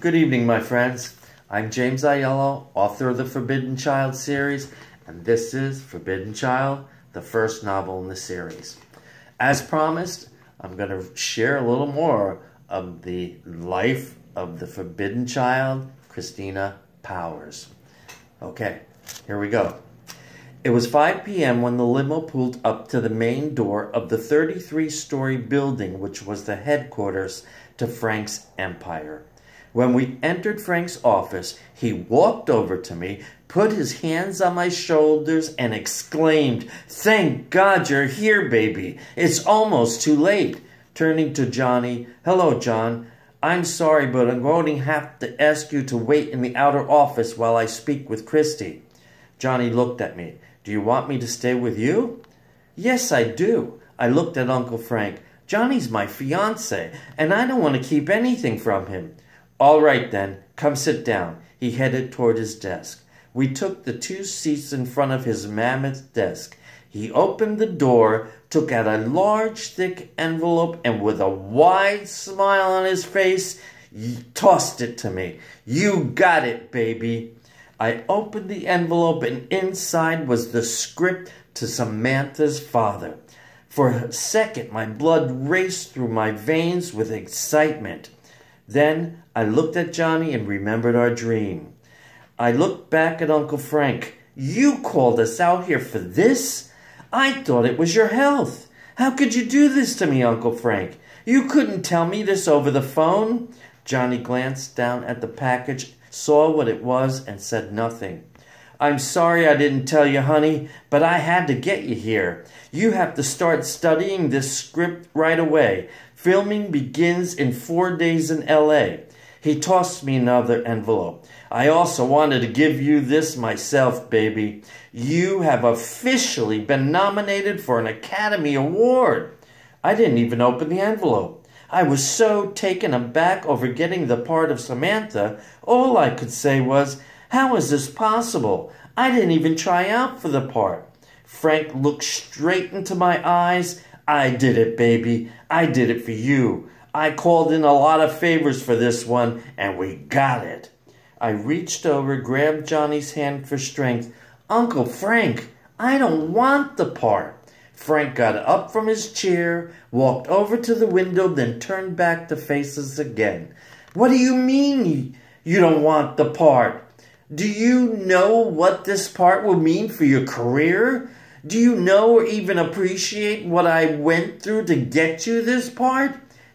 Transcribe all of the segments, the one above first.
Good evening, my friends. I'm James Aiello, author of the Forbidden Child series, and this is Forbidden Child, the first novel in the series. As promised, I'm going to share a little more of the life of the Forbidden Child, Christina Powers. Okay, here we go. It was 5 p.m. when the limo pulled up to the main door of the 33-story building, which was the headquarters to Frank's empire. When we entered Frank's office, he walked over to me, put his hands on my shoulders, and exclaimed, "Thank God you're here, baby. It's almost too late." Turning to Johnny, "Hello, John. I'm sorry, but I'm going to have to ask you to wait in the outer office while I speak with Christy." Johnny looked at me. "Do you want me to stay with you?" "Yes, I do." I looked at Uncle Frank. "Johnny's my fiancé, and I don't want to keep anything from him." "All right, then. Come sit down." He headed toward his desk. We took the 2 seats in front of his mammoth desk. He opened the door, took out a large, thick envelope, and with a wide smile on his face, tossed it to me. "You got it, baby." I opened the envelope, and inside was the script to Samantha's father. For a second, my blood raced through my veins with excitement. Then I looked at Johnny and remembered our dream. I looked back at Uncle Frank. "You called us out here for this? I thought it was your health. How could you do this to me, Uncle Frank? You couldn't tell me this over the phone?" Johnny glanced down at the package, saw what it was, and said nothing. "I'm sorry I didn't tell you, honey, but I had to get you here. You have to start studying this script right away. Filming begins in 4 days in L.A. He tossed me another envelope. "I also wanted to give you this myself, baby. You have officially been nominated for an Academy Award." I didn't even open the envelope. I was so taken aback over getting the part of Samantha, all I could say was, "How is this possible? I didn't even try out for the part." Frank looked straight into my eyes. "I did it, baby. I did it for you. I called in a lot of favors for this one, and we got it." I reached over, grabbed Johnny's hand for strength. "Uncle Frank, I don't want the part." Frank got up from his chair, walked over to the window, then turned back to face us again. "What do you mean you don't want the part? Do you know what this part will mean for your career? Do you know or even appreciate what I went through to get you this part?"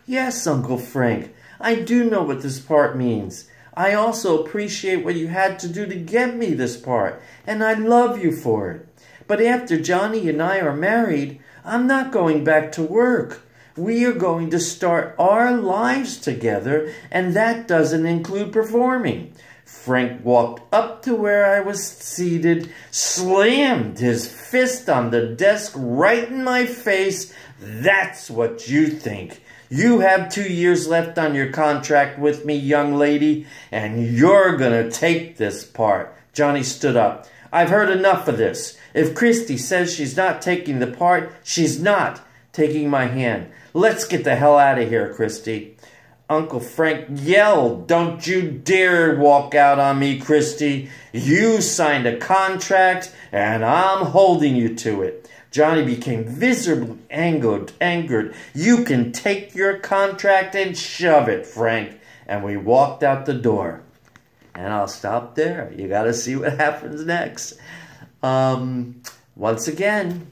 "Yes, Uncle Frank, I do know what this part means. I also appreciate what you had to do to get me this part, and I love you for it. But after Johnny and I are married, I'm not going back to work. We are going to start our lives together, and that doesn't include performing." Frank walked up to where I was seated, slammed his fist on the desk right in my face. "That's what you think. You have 2 years left on your contract with me, young lady, and you're gonna take this part." Johnny stood up. "I've heard enough of this. If Christy says she's not taking the part, she's not." Taking my hand, "Let's get the hell out of here, Christy." Uncle Frank yelled, "Don't you dare walk out on me, Christy. You signed a contract, and I'm holding you to it." Johnny became visibly angered. "You can take your contract and shove it, Frank." And we walked out the door. And I'll stop there. You got to see what happens next. Once again,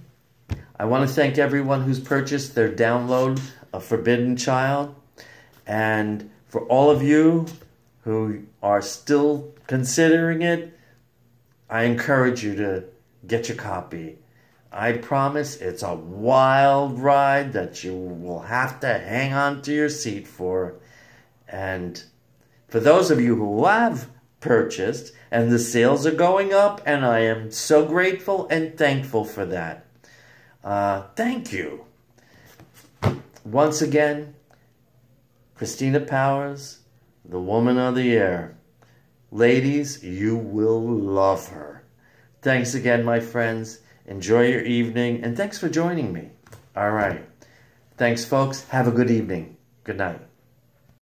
I want to thank everyone who's purchased their download of Forbidden Child. And for all of you who are still considering it, I encourage you to get your copy. I promise it's a wild ride that you will have to hang on to your seat for. And for those of you who have purchased, and the sales are going up, and I am so grateful and thankful for that. Thank you. Once again, Christina Powers, the woman of the year. Ladies, you will love her. Thanks again, my friends. Enjoy your evening, and thanks for joining me. All right. Thanks, folks. Have a good evening. Good night.